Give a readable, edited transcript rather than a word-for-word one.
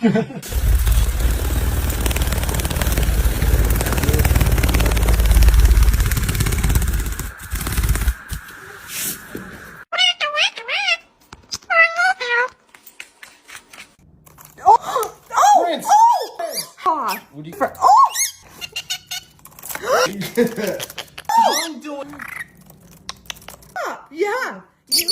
Prince. What do you? I'm doing. Yeah. You.